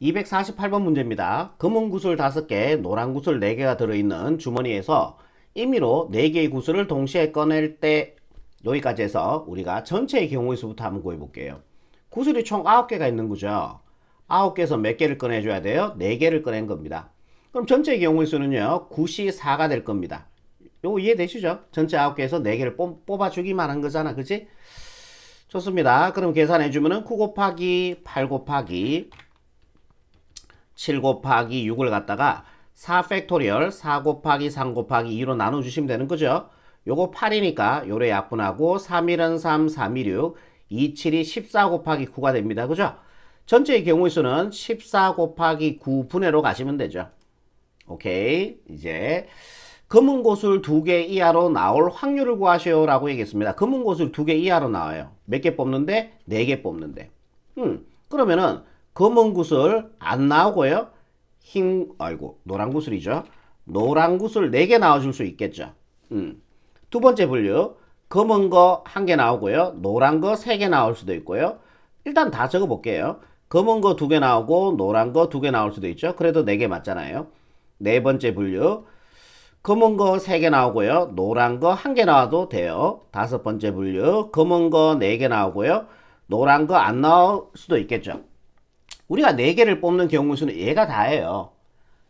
248번 문제입니다. 검은 구슬 5개, 노란 구슬 4개가 들어있는 주머니에서 임의로 4개의 구슬을 동시에 꺼낼 때 여기까지 해서 우리가 전체의 경우의 수부터 한번 구해볼게요. 구슬이 총 9개가 있는 거죠. 9개에서 몇 개를 꺼내줘야 돼요? 4개를 꺼낸 겁니다. 그럼 전체의 경우의 수는요 9시 4가 될 겁니다. 요거 이해되시죠? 전체 9개에서 4개를 뽑아주기만 한 거잖아, 그치? 좋습니다. 그럼 계산해주면은 9 곱하기 8 곱하기 7 곱하기 6을 갖다가 4 팩토리얼 4 곱하기 3 곱하기 2로 나눠주시면 되는 거죠. 요거 8이니까 요래 약분하고 3일은 3, 3이 6, 2, 7이 14 곱하기 9가 됩니다. 그죠? 전체의 경우의 수는 14 곱하기 9분의로 가시면 되죠. 오케이. 이제 검은 고술 2개 이하로 나올 확률을 구하시오 라고 얘기했습니다. 검은 고술 2개 이하로 나와요. 몇 개 뽑는데? 4개 뽑는데. 그러면은 검은 구슬 안 나오고요. 노란 구슬이죠. 노란 구슬 4개 나와줄 수 있겠죠. 두 번째 분류. 검은 거 1개 나오고요. 노란 거 3개 나올 수도 있고요. 일단 다 적어 볼게요. 검은 거 2개 나오고 노란 거 2개 나올 수도 있죠. 그래도 4개 맞잖아요. 네 번째 분류. 검은 거 3개 나오고요. 노란 거 1개 나와도 돼요. 다섯 번째 분류. 검은 거 4개 나오고요. 노란 거 안 나올 수도 있겠죠. 우리가 4개를 뽑는 경우 수는 얘가 다예요.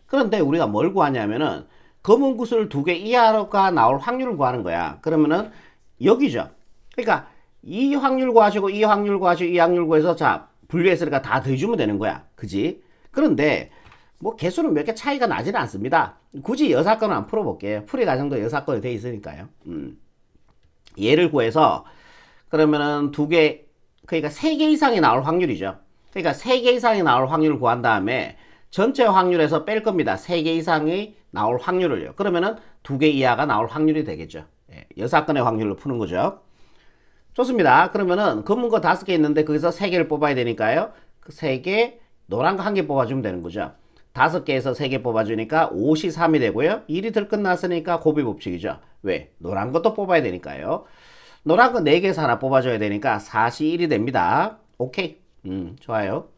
그런데 우리가 뭘 구하냐면은 검은 구슬 2개 이하가 나올 확률을 구하는 거야. 그러면은 여기죠. 그러니까 이 확률 구하시고 이 확률 구하시고 이 확률 구해서 자 분류했으니까 다 더해주면 되는 거야. 그지? 그런데 뭐 개수는 몇 개 차이가 나지는 않습니다. 굳이 여사건은 안 풀어볼게요. 풀이 과정도 여사건이 돼 있으니까요. 얘를 구해서 그러면은 2개 그러니까 3개 이상이 나올 확률이죠. 그러니까 3개 이상이 나올 확률을 구한 다음에 전체 확률에서 뺄 겁니다. 3개 이상이 나올 확률을요. 그러면은 2개 이하가 나올 확률이 되겠죠. 여사건의 확률로 푸는 거죠. 좋습니다. 그러면은 검은 거 5개 있는데 거기서 3개를 뽑아야 되니까요. 그 3개, 노란 거 1개 뽑아주면 되는 거죠. 5개에서 3개 뽑아주니까 5시 3이 되고요. 1이 덜 끝났으니까 고비 법칙이죠. 왜? 노란 것도 뽑아야 되니까요. 노란 거 4개에서 하나 뽑아줘야 되니까 4시 1이 됩니다. 오케이. 좋아요.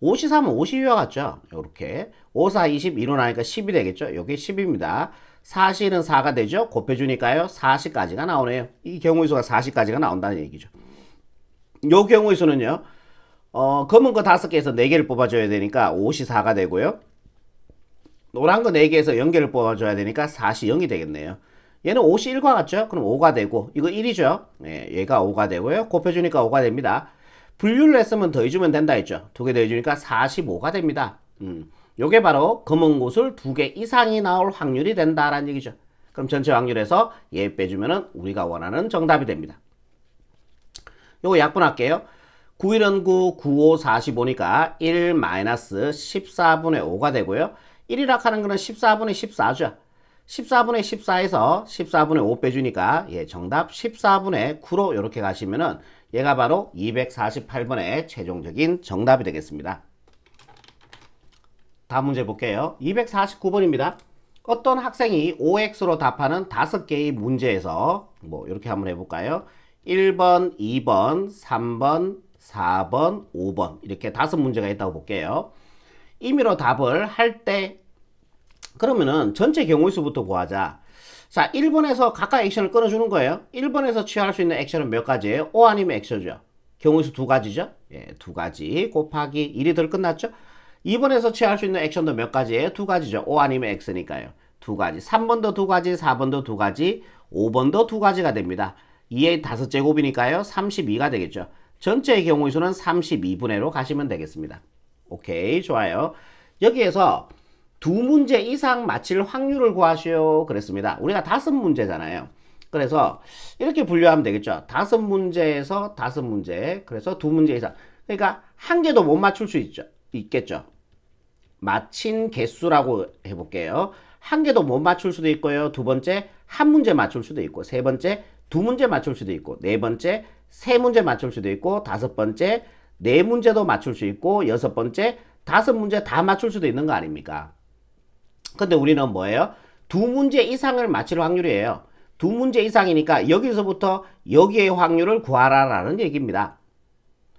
5시 3은 52와 같죠? 요렇게 5, 4, 20, 2로 나니까 10이 되겠죠? 요게 10입니다. 4시는 4가 되죠? 곱해주니까요 4시까지가 나오네요. 이 경우의 수가 4시까지가 나온다는 얘기죠. 요 경우의 수는요 검은 거 5개에서 4개를 뽑아줘야 되니까 5시 4가 되고요. 노란 거 4개에서 0개를 뽑아줘야 되니까 4시 0이 되겠네요. 얘는 5시 1과 같죠? 그럼 5가 되고 이거 1이죠? 네, 얘가 5가 되고요. 곱해주니까 5가 됩니다. 분류를 했으면 더해주면 된다 했죠. 2개 더해주니까 45가 됩니다. 요게 바로 검은 구슬 2개 이상이 나올 확률이 된다라는 얘기죠. 그럼 전체 확률에서 얘 빼주면은 우리가 원하는 정답이 됩니다. 요거 약분할게요. 9일은 9, 9, 5, 45니까 1-14분의 5가 되고요. 1이라 하는 거는 14분의 14죠. 14분의 14에서 14분의 5 빼주니까 예, 정답 14분의 9로 이렇게 가시면은 얘가 바로 248번의 최종적인 정답이 되겠습니다. 다음 문제 볼게요. 249번입니다. 어떤 학생이 OX로 답하는 5개의 문제에서 뭐 이렇게 한번 해볼까요? 1번, 2번, 3번, 4번, 5번 이렇게 5문제가 있다고 볼게요. 임의로 답을 할 때 그러면은 전체 경우의 수부터 구하자. 자, 1번에서 각각 액션을 끊어주는 거예요. 1번에서 취할 수 있는 액션은 몇 가지예요? O 아니면 X죠. 경우의 수 2가지죠. 예, 2가지 곱하기 1이 덜 끝났죠. 2번에서 취할 수 있는 액션도 몇 가지예요? 2가지죠. O 아니면 X니까요. 2가지. 3번도 2가지, 4번도 2가지, 5번도 2가지가 됩니다. 2의 5제곱이니까요. 32가 되겠죠. 전체의 경우의 수는 32분의로 가시면 되겠습니다. 오케이, 좋아요. 여기에서 2문제 이상 맞힐 확률을 구하시오 그랬습니다. 우리가 5문제잖아요. 그래서 이렇게 분류하면 되겠죠. 5문제에서 5문제. 그래서 2문제 이상. 그러니까 한 개도 못 맞출 수 있겠죠. 맞힌 개수라고 해볼게요. 한 개도 못 맞출 수도 있고요. 두 번째, 한 문제 맞출 수도 있고, 세 번째, 2문제 맞출 수도 있고, 네 번째, 3문제 맞출 수도 있고, 다섯 번째, 4문제도 맞출 수 있고, 여섯 번째, 5문제 다 맞출 수도 있는 거 아닙니까? 근데 우리는 뭐예요? 2문제 이상을 맞힐 확률이에요. 2문제 이상이니까 여기서부터 여기의 확률을 구하라 라는 얘기입니다.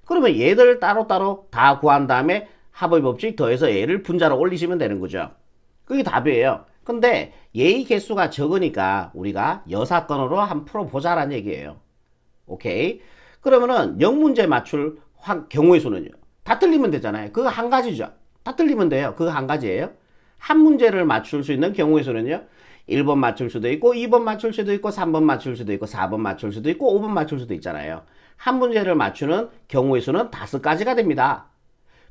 그러면 얘들 따로따로 다 구한 다음에 합의 법칙 더해서 얘를 분자로 올리시면 되는 거죠. 그게 답이에요. 근데 얘의 개수가 적으니까 우리가 여사건으로 한번 풀어보자라는 얘기예요. 오케이? 그러면은 0문제 맞출 경우의 수는요. 다 틀리면 되잖아요. 그거 한 가지죠. 다 틀리면 돼요. 그거 한 가지예요. 한 문제를 맞출 수 있는 경우의 수는요. 1번 맞출 수도 있고 2번 맞출 수도 있고 3번 맞출 수도 있고 4번 맞출 수도 있고 5번 맞출 수도 있잖아요. 한 문제를 맞추는 경우의 수는 5가지가 됩니다.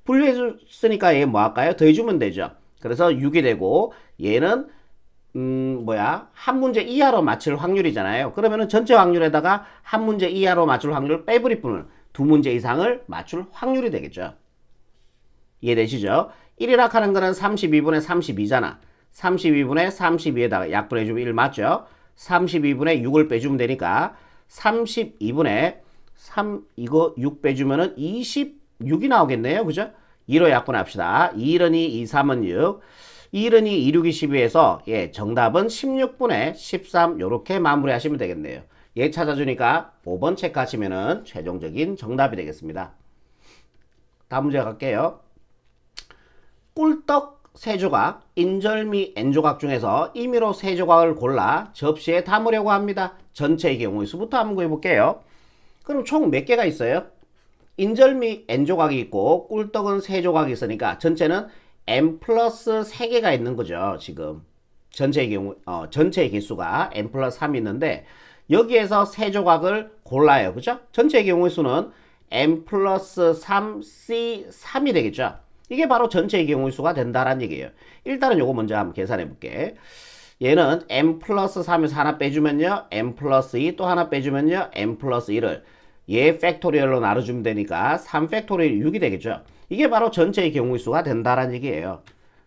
분류했으니까 얘 뭐 할까요? 더해주면 되죠. 그래서 6이 되고 얘는 한 문제 이하로 맞출 확률이잖아요. 그러면은 전체 확률에다가 한 문제 이하로 맞출 확률을 빼버릴 뿐을 두 문제 이상을 맞출 확률이 되겠죠. 이해되시죠? 1이라 하는 거는 32분의 32잖아. 32분의 32에다가 약분해주면 1 맞죠? 32분의 6을 빼주면 되니까 32분의 이거 6 빼주면은 26이 나오겠네요. 그죠? 2로 약분합시다. 2는 2, 2, 3은 6. 1은 2, 2, 6이 12에서 예, 정답은 16분의 13 요렇게 마무리하시면 되겠네요. 얘 찾아주니까 5번 체크하시면은 최종적인 정답이 되겠습니다. 다음 문제 갈게요. 꿀떡 3조각, 인절미 N조각 중에서 임의로 3조각을 골라 접시에 담으려고 합니다. 전체의 경우의 수부터 한번 구해볼게요. 그럼 총 몇 개가 있어요? 인절미 N조각이 있고 꿀떡은 3조각이 있으니까 전체는 N 플러스 3개가 있는 거죠. 지금 전체의 경우 전체의 개수가 N 플러스 3이 있는데 여기에서 3조각을 골라요. 그죠? 전체의 경우의 수는 N 플러스 3 C3이 되겠죠. 이게 바로 전체의 경우의 수가 된다라는 얘기예요. 일단은 요거 먼저 한번 계산해 볼게. 얘는 N 플러스 3에서 하나 빼주면요. N 플러스 2 또 하나 빼주면요. N 플러스 1을 얘 팩토리얼로 나눠주면 되니까 3 팩토리얼 6이 되겠죠. 이게 바로 전체의 경우의 수가 된다라는 얘기예요.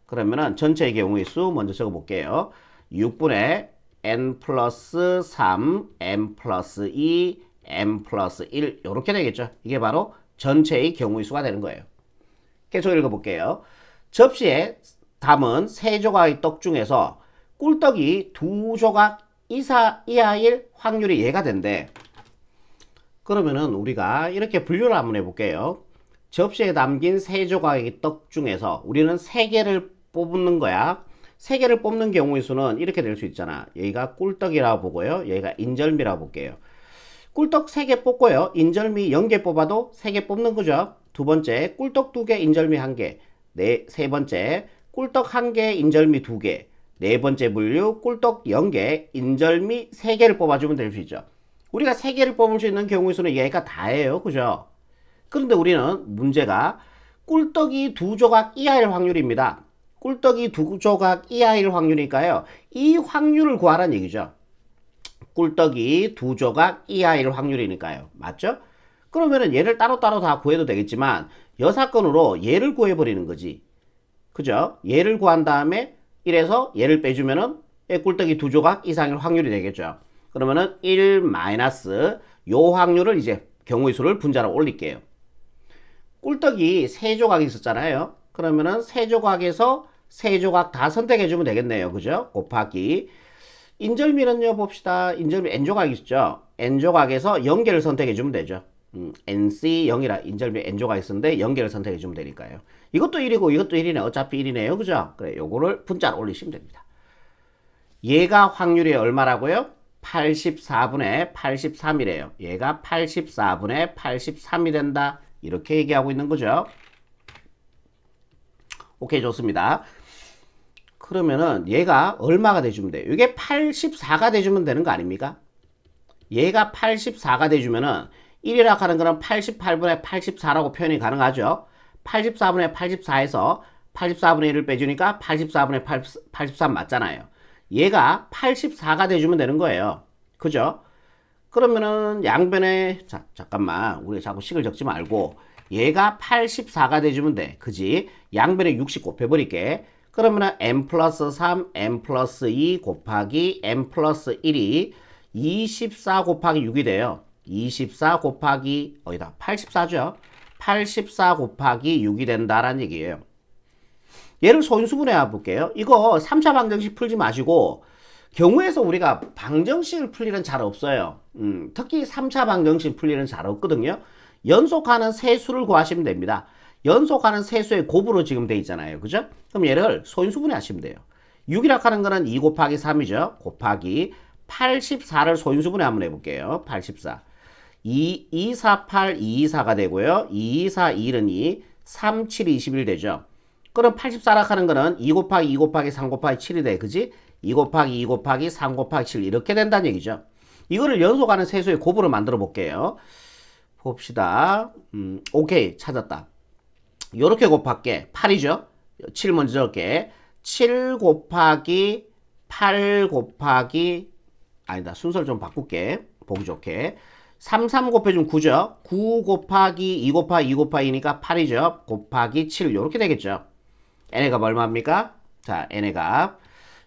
그러면은 전체의 경우의 수 먼저 적어 볼게요. 6분의 N 플러스 3, N 플러스 2, N 플러스 1 이렇게 되겠죠. 이게 바로 전체의 경우의 수가 되는 거예요. 계속 읽어볼게요. 접시에 담은 3조각의 떡 중에서 꿀떡이 2조각 이하일 확률이 얘가 된대. 그러면은 우리가 이렇게 분류를 한번 해볼게요. 접시에 담긴 3조각의 떡 중에서 우리는 3개를 뽑는 거야. 3개를 뽑는 경우의 수는 이렇게 될 수 있잖아. 여기가 꿀떡이라고 보고요. 여기가 인절미라고 볼게요. 꿀떡 3개 뽑고요. 인절미 0개 뽑아도 3개 뽑는 거죠. 두 번째, 꿀떡 2개, 인절미 1개. 세 번째, 꿀떡 1개, 인절미 2개. 네 번째 분류, 꿀떡 0개, 인절미 3개를 뽑아주면 될 수 있죠. 우리가 3개를 뽑을 수 있는 경우의 수는 얘가 다예요. 그죠? 그런데 우리는 문제가 꿀떡이 2조각 이하일 확률입니다. 꿀떡이 2조각 이하일 확률이니까요. 이 확률을 구하라는 얘기죠. 꿀떡이 2조각 이하일 확률이니까요. 맞죠? 그러면은 얘를 따로따로 다 구해도 되겠지만 여사건으로 얘를 구해버리는 거지. 그죠? 얘를 구한 다음에 1에서 얘를 빼주면은 꿀떡이 2조각 이상일 확률이 되겠죠. 그러면은 1 마이너스 요 확률을 이제 경우의 수를 분자로 올릴게요. 꿀떡이 3조각이 있었잖아요. 그러면은 3조각에서 3조각 다 선택해주면 되겠네요. 그죠? 곱하기 인절미는요 봅시다. 인절미 N조각이 있죠. N조각에서 0개를 선택해주면 되죠. NC0이라 인절미 N조각 있었는데 0개를 선택해주면 되니까요. 이것도 1이고 이것도 1이네. 어차피 1이네요. 그죠? 그래, 요거를 분자로 올리시면 됩니다. 얘가 확률이 얼마라고요? 84분의 83이래요. 얘가 84분의 83이 된다. 이렇게 얘기하고 있는 거죠. 오케이, 좋습니다. 그러면은 얘가 얼마가 돼주면 돼요? 이게 84가 돼주면 되는 거 아닙니까? 얘가 84가 돼주면은 1이라 하는 거는 88분의 84라고 표현이 가능하죠. 84분의 84에서 84분의 1을 빼주니까 84분의 83 맞잖아요. 얘가 84가 돼주면 되는 거예요. 그죠? 그러면은 양변에 잠깐만 우리 자꾸 식을 적지 말고 얘가 84가 돼주면 돼. 그지? 양변에 60 곱해버릴게. 그러면은 n 플러스 3, n 플러스 2 곱하기 n 플러스 1이 24 곱하기 6이 돼요. 24 곱하기 어디다 84죠. 84 곱하기 6이 된다라는 얘기예요. 얘를 소인수분해 볼게요. 이거 3차 방정식 풀지 마시고 경우에서 우리가 방정식을 풀 일은 잘 없어요. 특히 3차 방정식 풀 일은 잘 없거든요. 연속하는 세 수를 구하시면 됩니다. 연속하는 세수의 곱으로 지금 돼 있잖아요. 그죠? 그럼 얘를 소인수분해 하시면 돼요. 6이라 하는 거는 2 곱하기 3이죠. 곱하기 84를 소인수분해 한번 해볼게요. 84. 2, 2, 4, 8, 2, 2, 4가 되고요. 2, 2, 4, 1은 2, 3, 7, 21 되죠. 그럼 84라 하는 거는 2 곱하기 2 곱하기 3 곱하기 7이 돼. 그지? 2 곱하기 2 곱하기 3 곱하기 7 이렇게 된다는 얘기죠. 이거를 연속하는 세수의 곱으로 만들어 볼게요. 봅시다. 오케이. 찾았다. 요렇게 곱할게. 8이죠? 7 먼저 적을게. 7 곱하기 8 곱하기 아니다. 순서를 좀 바꿀게. 보기 좋게. 3, 3 곱해주면 9죠? 9 곱하기 2 곱하기 2 곱하기 2니까 8이죠? 곱하기 7 요렇게 되겠죠? n의 값 얼마입니까? 자, n의 값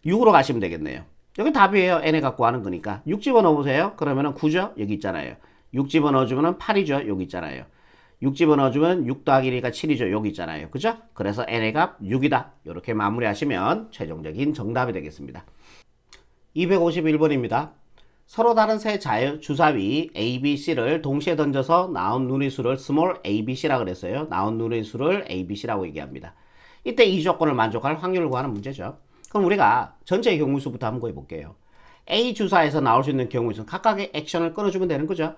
6으로 가시면 되겠네요. 여기 답이에요. n의 값 구하는 거니까. 6 집어넣어보세요. 그러면은 9죠? 여기 있잖아요. 6 집어넣어주면 8이죠? 여기 있잖아요. 6 집어넣어주면 6 더하기 1이니까 7이죠? 여기 있잖아요. 그죠? 그래서 n의 값 6이다. 이렇게 마무리하시면 최종적인 정답이 되겠습니다. 251번입니다. 서로 다른 세 주사위 A, B, C를 동시에 던져서 나온 눈의 수를 small a, b, c라고 그랬어요. 나온 눈의 수를 A, B, C라고 얘기합니다. 이때 이 조건을 만족할 확률을 구하는 문제죠. 그럼 우리가 전체의 경우수부터 한번 구해볼게요. A 주사에서 나올 수 있는 경우수는 각각의 액션을 끊어주면 되는 거죠.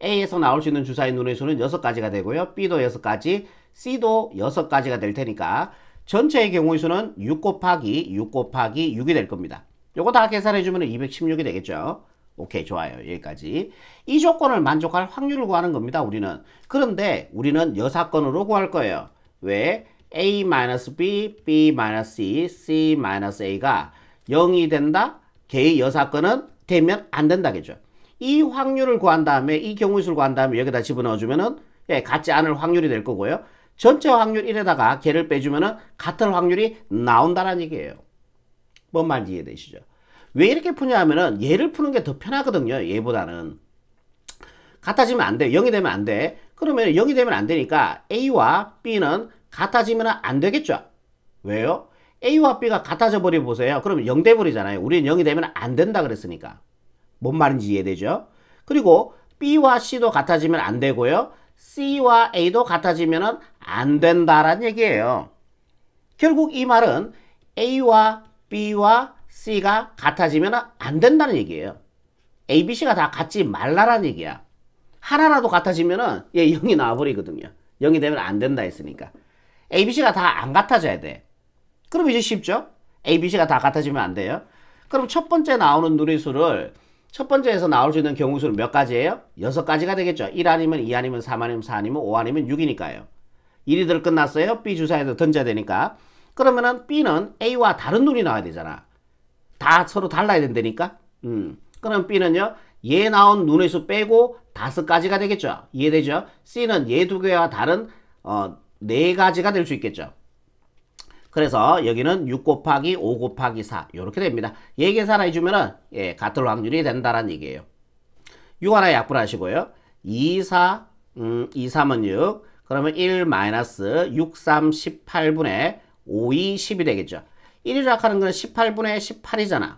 A에서 나올 수 있는 주사의 눈의 수는 6가지가 되고요. B도 6가지, C도 6가지가 될 테니까 전체의 경우의 수는 6 곱하기 6 곱하기 6이 될 겁니다. 요거 다 계산해주면 216이 되겠죠. 오케이, 좋아요. 여기까지. 이 조건을 만족할 확률을 구하는 겁니다. 우리는. 그런데 우리는 여사건으로 구할 거예요. 왜? A-B, B-C, C-A가 0이 된다? 걔의 여사건은 되면 안 된다겠죠. 이 확률을 구한 다음에 이 경우의 수를 구한 다음에 여기다 집어넣어주면은 같지 않을 확률이 될 거고요. 전체 확률 1에다가 걔를 빼주면은 같을 확률이 나온다는 얘기예요. 뭔 말인지 이해되시죠? 왜 이렇게 푸냐 하면은 얘를 푸는 게 더 편하거든요. 얘보다는. 같아지면 안 돼. 0이 되면 안 돼. 그러면 0이 되면 안 되니까 A와 B는 같아지면 안 되겠죠. 왜요? A와 B가 같아져 버려 보세요. 그러면 0 돼 버리잖아요. 우리는 0이 되면 안 된다 그랬으니까. 뭔 말인지 이해되죠? 그리고 B와 C도 같아지면 안 되고요. C와 A도 같아지면 안 된다란 얘기예요. 결국 이 말은 A와 B와 C가 같아지면 안 된다는 얘기예요. A, B, C가 다 같지 말라라는 얘기야. 하나라도 같아지면은 얘 0이 나와버리거든요. 0이 되면 안 된다 했으니까. A, B, C가 다 안 같아져야 돼. 그럼 이제 쉽죠? A, B, C가 다 같아지면 안 돼요. 그럼 첫 번째 나오는 누리수를 첫 번째에서 나올 수 있는 경우수는 몇 가지예요? 6가지가 되겠죠. 1 아니면 2 아니면 3 아니면 4 아니면 5 아니면 6이니까요. 1이들 끝났어요. B 주사에서 던져야 되니까. 그러면은 B는 A와 다른 눈이 나와야 되잖아. 다 서로 달라야 된다니까. 그럼 B는요. 얘 나온 눈의 수 빼고 5가지가 되겠죠. 이해되죠? C는 얘 2개와 다른 4가지가 될 수 있겠죠. 그래서 여기는 6 곱하기 5 곱하기 4 이렇게 됩니다. 얘 계산해 주면은 같을 확률이 된다는 얘기예요. 6 하나 약분하시고요. 2, 4, 2, 3은 6. 그러면 1 마이너스 6, 3, 18분의 5, 2, 10이 되겠죠. 1이라 하는 건 18분의 18이잖아.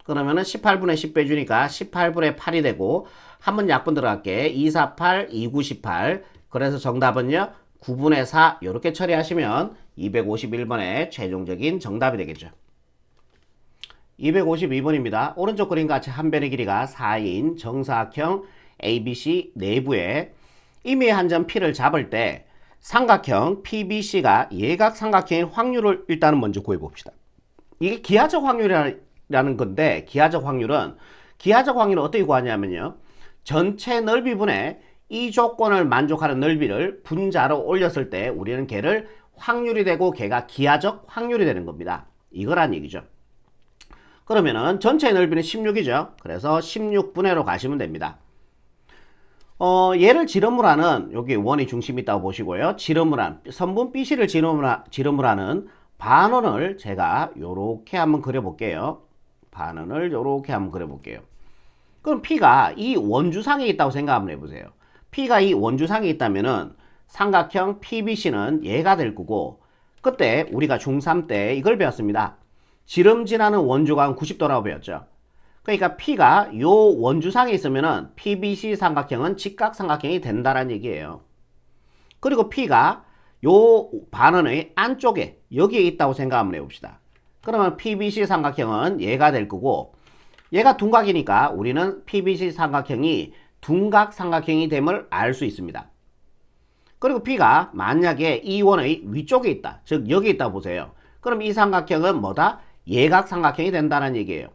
그러면은 18분의 10 빼주니까 18분의 8이 되고 한번 약분 들어갈게. 2, 4, 8, 2, 9, 18. 그래서 정답은요. 9분의 4 이렇게 처리하시면 251번의 최종적인 정답이 되겠죠. 252번입니다. 오른쪽 그림과 같이 한 변의 길이가 4인 정사각형 ABC 내부에 임의의 한 점 P를 잡을 때 삼각형 PBC가 예각 삼각형인 확률을 일단은 먼저 구해봅시다. 이게 기하적 확률이라는 건데 기하적 확률은 어떻게 구하냐면요. 전체 넓이분의 이 조건을 만족하는 넓이를 분자로 올렸을 때 우리는 걔를 확률이 되고 걔가 기하적 확률이 되는 겁니다. 이거란 얘기죠. 그러면은 전체 넓이는 16이죠. 그래서 16분의로 가시면 됩니다. 얘를 지름으로 하는 여기 원이 중심이 있다고 보시고요. 지름으로 한 선분 BC를 지름으로 하는 반원을 제가 요렇게 한번 그려볼게요. 반원을 요렇게 한번 그려볼게요. 그럼 P가 이 원주상에 있다고 생각 한번 해보세요. P가 이 원주상에 있다면은 삼각형 PBC는 얘가 될 거고 그때 우리가 중3 때 이걸 배웠습니다. 지름 지나는 원주각은 90도라고 배웠죠. 그러니까 P가 요 원주상에 있으면은 PBC 삼각형은 직각 삼각형이 된다라는 얘기예요. 그리고 P가 요 반원의 안쪽에 여기에 있다고 생각 한번 해봅시다. 그러면 PBC 삼각형은 얘가 될 거고, 얘가 둔각이니까 우리는 PBC 삼각형이 둔각 삼각형이 됨을 알 수 있습니다. 그리고 P가 만약에 이 원의 위쪽에 있다, 즉 여기 있다 보세요. 그럼 이 삼각형은 뭐다? 예각 삼각형이 된다는 얘기예요.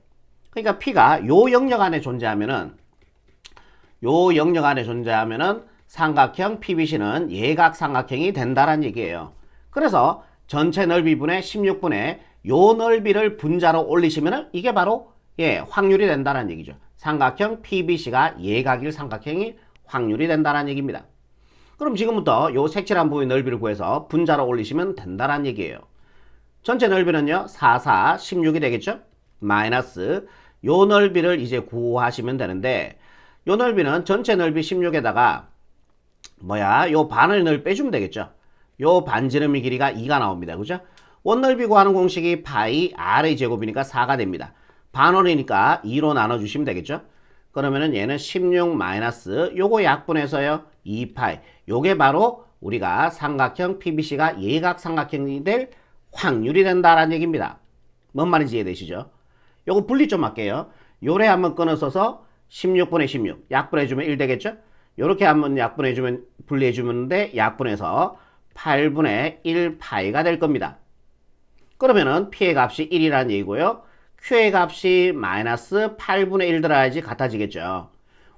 그러니까 P가 요 영역 안에 존재하면은 삼각형 PBC는 예각 삼각형이 된다는 얘기예요. 그래서 전체 넓이분의 16분의 요 넓이를 분자로 올리시면은 이게 바로 확률이 된다는 얘기죠. 삼각형 PBC가 예각일 삼각형이 확률이 된다는 얘기입니다. 그럼 지금부터 요 색칠한 부분의 넓이를 구해서 분자로 올리시면 된다는 얘기예요. 전체 넓이는요 4, 4, 16이 되겠죠? 마이너스 요 넓이를 이제 구하시면 되는데, 요 넓이는 전체 넓이 16에다가 요 반을 넓이 빼주면 되겠죠? 요 반지름의 길이가 2가 나옵니다. 그죠? 원넓이 구하는 공식이 파이 r의 제곱이니까 4가 됩니다. 반원이니까 2로 나눠주시면 되겠죠? 그러면은 얘는 16 마이너스 요거 약분해서요 2파이, 요게 바로 우리가 삼각형 PBC가 예각 삼각형이 될 확률이 된다라는 얘기입니다. 뭔 말인지 이해되시죠? 요거 분리 좀 할게요. 요래 한번 끊어서서 16분의 16 약분해주면 1 되겠죠? 요렇게 한번 약분해주면 분리해주면 약분해서 8분의 1 파이가 될 겁니다. 그러면은 P의 값이 1이라는 얘기고요. Q의 값이 마이너스 8분의 1 들어야지 같아지겠죠.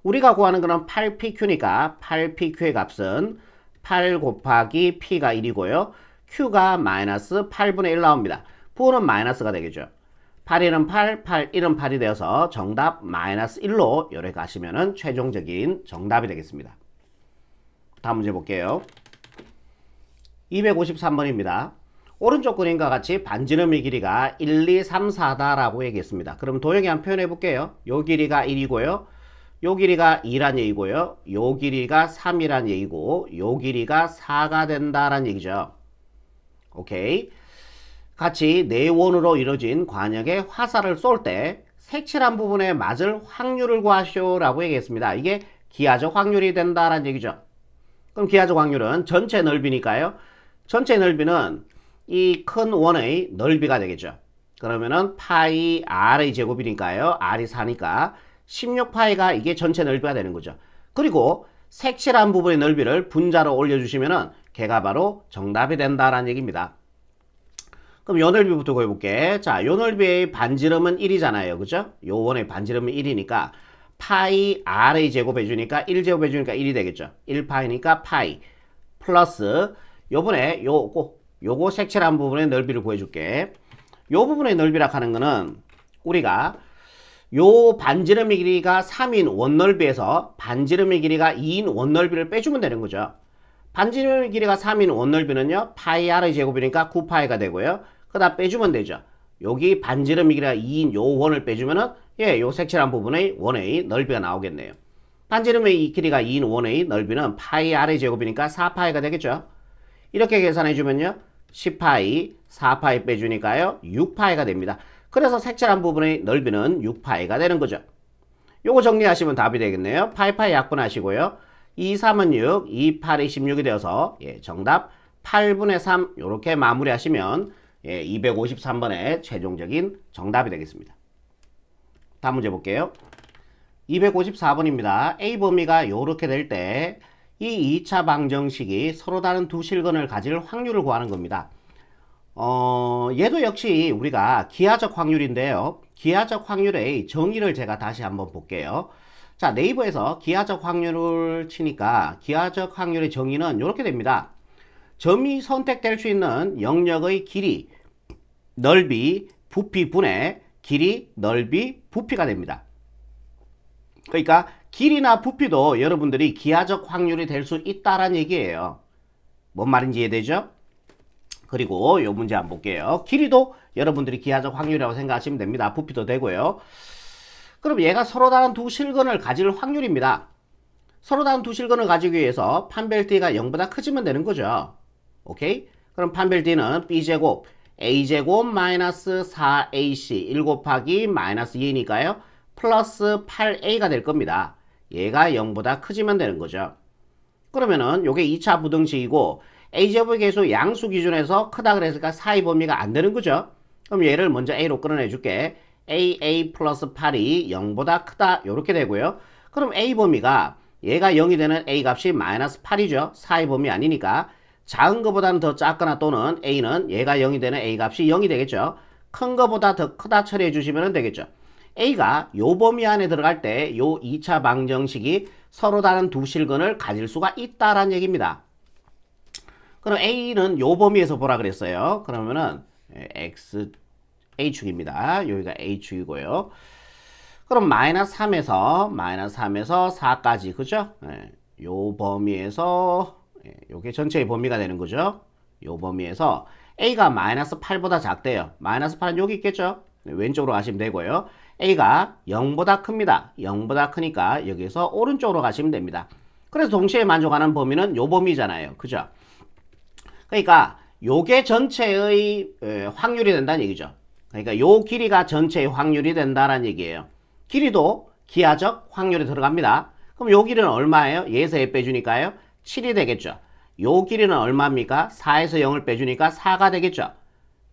우리가 구하는 거는 8PQ니까 8PQ의 값은 8 곱하기 P가 1이고요. Q가 마이너스 8분의 1 나옵니다. 부호는 마이너스가 되겠죠. 8, 1은 8, 8, 1은 8이 되어서 정답 마이너스 1로 요래 가시면은 최종적인 정답이 되겠습니다. 다음 문제 볼게요. 253번입니다. 오른쪽 그림과 같이 반지름의 길이가 1, 2, 3, 4다라고 얘기했습니다. 그럼 도형에 한번 표현해 볼게요. 요 길이가 1이고요. 요 길이가 2란 얘기고요. 요 길이가 3이란 얘기고, 요 길이가 4가 된다란 얘기죠. 오케이. 같이 네원으로 이루어진 관역에 화살을 쏠 때 색칠한 부분에 맞을 확률을 구하시오 라고 얘기했습니다. 이게 기하적 확률이 된다란 얘기죠. 그럼 기하적 확률은 전체 넓이니까요. 전체 넓이는 이 큰 원의 넓이가 되겠죠. 그러면은 파이 r의 제곱이니까요. r이 4니까 16파이가 이게 전체 넓이가 되는 거죠. 그리고 색칠한 부분의 넓이를 분자로 올려주시면은 걔가 바로 정답이 된다라는 얘기입니다. 그럼 요 넓이부터 구해볼게. 자, 요 넓이의 반지름은 1이잖아요. 그죠? 요 원의 반지름은 1이니까 파이 r의 제곱 해주니까 1제곱 해주니까 1이 되겠죠. 1파이니까 파이 플러스 요번에 요거 색칠한 부분의 넓이를 구해줄게. 요 부분의 넓이라 하는 거는 우리가 요 반지름의 길이가 3인 원넓이에서 반지름의 길이가 2인 원넓이를 빼주면 되는 거죠. 반지름의 길이가 3인 원넓이는요 파이 r의 제곱이니까 9파이가 되고요. 그다음 빼주면 되죠. 여기 반지름의 길이가 2인 요 원을 빼주면은 요 색칠한 부분의 원의 넓이가 나오겠네요. 반지름의 길이가 2인 원의 넓이는 파이 r의 제곱이니까 4파이가 되겠죠. 이렇게 계산해주면요 10파이 4파이 빼주니까요 6파이가 됩니다. 그래서 색칠한 부분의 넓이는 6파이가 되는 거죠. 요거 정리하시면 답이 되겠네요. 파이파이 약분하시고요. 2, 3은 6, 2, 8이 16이 되어서 정답 8분의 3 요렇게 마무리하시면 253번의 최종적인 정답이 되겠습니다. 다음 문제 볼게요. 254번입니다. A 범위가 요렇게 될 때 이 2차 방정식이 서로 다른 두 실근을 가질 확률을 구하는 겁니다. 얘도 역시 우리가 기하적 확률인데요. 기하적 확률의 정의를 제가 다시 한번 볼게요. 자, 네이버에서 기하적 확률을 치니까 기하적 확률의 정의는 이렇게 됩니다. 점이 선택될 수 있는 영역의 길이, 넓이, 부피 분의 길이, 넓이, 부피가 됩니다. 그러니까 길이나 부피도 여러분들이 기하적 확률이 될 수 있다란 얘기예요. 뭔 말인지 이해되죠? 그리고 요 문제 한번 볼게요. 길이도 여러분들이 기하적 확률이라고 생각하시면 됩니다. 부피도 되고요. 그럼 얘가 서로 다른 두 실근을 가질 확률입니다. 서로 다른 두 실근을 가지기 위해서 판별 D가 0보다 크지면 되는 거죠. 오케이? 그럼 판별 D는 B제곱 A제곱 마이너스 4AC 1 곱하기 마이너스 2니까요. 플러스 8A가 될 겁니다. 얘가 0보다 크지면 되는 거죠. 그러면은 요게 2차 부등식이고 a제곱의 계수 양수 기준에서 크다 그랬으니까 사이 범위가 안 되는 거죠. 그럼 얘를 먼저 a로 끌어내 줄게. a 플러스 8이 0보다 크다 이렇게 되고요. 그럼 a 범위가 얘가 0이 되는 a 값이 마이너스 8이죠. 사이 범위 아니니까 작은 거보다는 더 작거나 또는 a는 얘가 0이 되는 a 값이 0이 되겠죠. 큰 거보다 더 크다 처리해 주시면 되겠죠. a가 요 범위 안에 들어갈 때 요 2차 방정식이 서로 다른 두 실근을 가질 수가 있다라는 얘기입니다. 그럼 a는 요 범위에서 보라 그랬어요. 그러면은 x a축입니다. 여기가 a축이고요. 그럼 마이너스 3에서 4까지 그죠? 요 범위에서 요게 전체의 범위가 되는 거죠. 요 범위에서 a가 마이너스 8보다 작대요. 마이너스 8은 여기 있겠죠? 왼쪽으로 가시면 되고요. a가 0보다 큽니다. 0보다 크니까 여기서 오른쪽으로 가시면 됩니다. 그래서 동시에 만족하는 범위는 요 범위잖아요. 그죠? 그러니까 요게 전체의 확률이 된다는 얘기죠. 그러니까 요 길이가 전체의 확률이 된다는 얘기예요. 길이도 기하적 확률에 들어갑니다. 그럼 요 길이는 얼마예요? 얘에서 얘 빼주니까요. 7이 되겠죠. 요 길이는 얼마입니까? 4에서 0을 빼주니까 4가 되겠죠.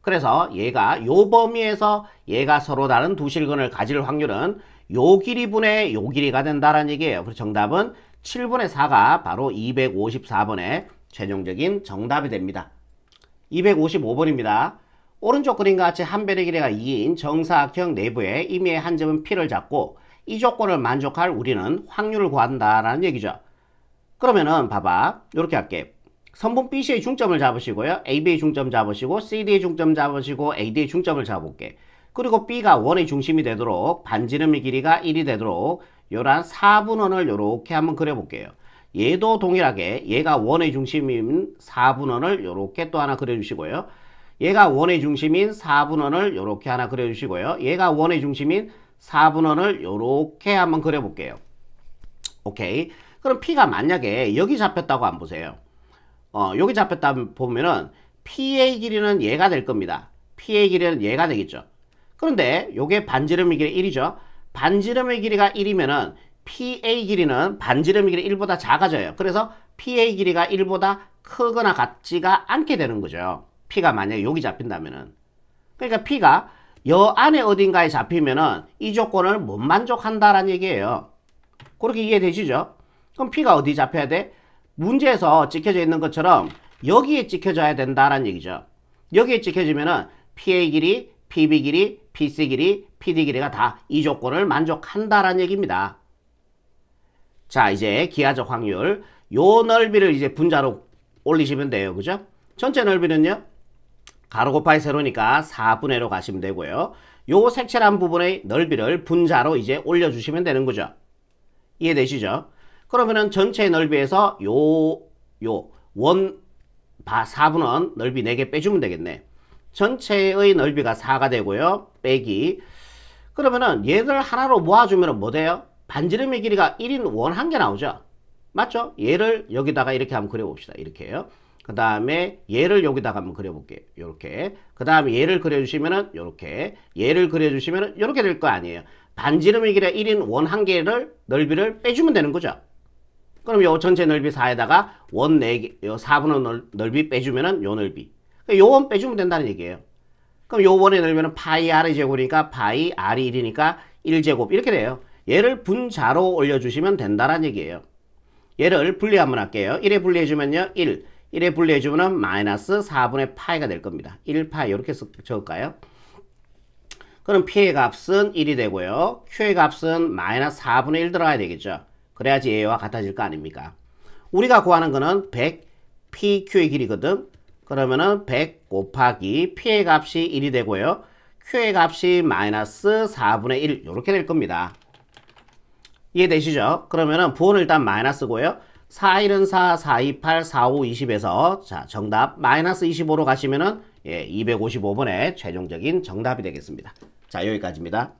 그래서 얘가 요 범위에서 얘가 서로 다른 두 실근을 가질 확률은 요 길이분의 요 길이가 된다는 얘기예요. 그래서 정답은 7분의 4가 바로 254번의 최종적인 정답이 됩니다. 255번입니다. 오른쪽 그림과 같이 한 변의 길이가 2인 정사각형 내부에 임의의 한 점은 P를 잡고 이 조건을 만족할 우리는 확률을 구한다라는 얘기죠. 그러면은 봐봐. 이렇게 할게. 선분 BC의 중점을 잡으시고요. AB의 중점 잡으시고 CD의 중점 잡으시고 AD의 중점을 잡아볼게. 그리고 B가 원의 중심이 되도록 반지름의 길이가 1이 되도록 요런 4분원을 요렇게 한번 그려볼게요. 얘도 동일하게 얘가 원의 중심인 4분원을 요렇게 또 하나 그려주시고요. 얘가 원의 중심인 4분원을 요렇게 하나 그려주시고요. 얘가 원의 중심인 4분원을 요렇게 한번 그려볼게요. 오케이. 그럼 P가 만약에 여기 잡혔다고 한번 보세요. 여기 잡혔다 보면은 P의 길이는 얘가 될 겁니다. P의 길이는 얘가 되겠죠. 그런데 요게 반지름의 길이 1이죠. 반지름의 길이가 1이면은 PA 길이는 반지름의 길이 1보다 작아져요. 그래서 PA 길이가 1보다 크거나 같지가 않게 되는 거죠. P가 만약에 여기 잡힌다면은. 그러니까 P가 여 안에 어딘가에 잡히면은 이 조건을 못 만족한다라는 얘기예요. 그렇게 이해되시죠? 그럼 P가 어디 잡혀야 돼? 문제에서 찍혀져 있는 것처럼 여기에 찍혀져야 된다라는 얘기죠. 여기에 찍혀지면은 PA 길이, PB 길이, PC 길이, PD 길이가 다 이 조건을 만족한다라는 얘기입니다. 자, 이제 기하적 확률. 요 넓이를 이제 분자로 올리시면 돼요. 그죠? 전체 넓이는요. 가로 곱하기 세로니까 4분의 1로 가시면 되고요. 요 색칠한 부분의 넓이를 분자로 이제 올려주시면 되는 거죠. 이해되시죠? 그러면은 전체 넓이에서 원 4분원 넓이 4개 빼주면 되겠네. 전체의 넓이가 4가 되고요. 빼기. 그러면은 얘들 하나로 모아주면 뭐 돼요? 반지름의 길이가 1인 원 한 개 나오죠. 맞죠? 얘를 여기다가 이렇게 한번 그려봅시다. 이렇게요. 그 다음에 얘를 여기다가 한번 그려볼게요. 요렇게. 그 다음에 얘를 그려주시면은 요렇게. 얘를 그려주시면은 요렇게 될 거 아니에요. 반지름의 길이가 1인 원 한 개를 넓이를 빼주면 되는 거죠. 그럼 요 전체 넓이 4에다가 원 4개, 요 4분의 넓이 빼주면은 요 넓이. 요 원 빼주면 된다는 얘기예요. 그럼 요 원의 넓이는 파이 R의 제곱이니까 파이 R이 1이니까 1제곱 이렇게 돼요. 얘를 분자로 올려주시면 된다는 얘기예요. 얘를 분리 한번 할게요. 1에 분리해주면요. 1에 분리해주면 마이너스 4분의 파이가 될 겁니다. 1파이 이렇게 적을까요? 그럼 P의 값은 1이 되고요. Q의 값은 마이너스 4분의 1 들어가야 되겠죠. 그래야지 얘와 같아질 거 아닙니까? 우리가 구하는 거는 100 PQ의 길이거든. 그러면은 100 곱하기 P의 값이 1이 되고요. Q의 값이 마이너스 4분의 1 이렇게 될 겁니다. 이해되시죠? 그러면은 부호는 일단 마이너스고요. 4, 1은 4, 4, 2, 8, 4, 5, 20에서 자 정답 마이너스 25로 가시면은 255번의 최종적인 정답이 되겠습니다. 자 여기까지입니다.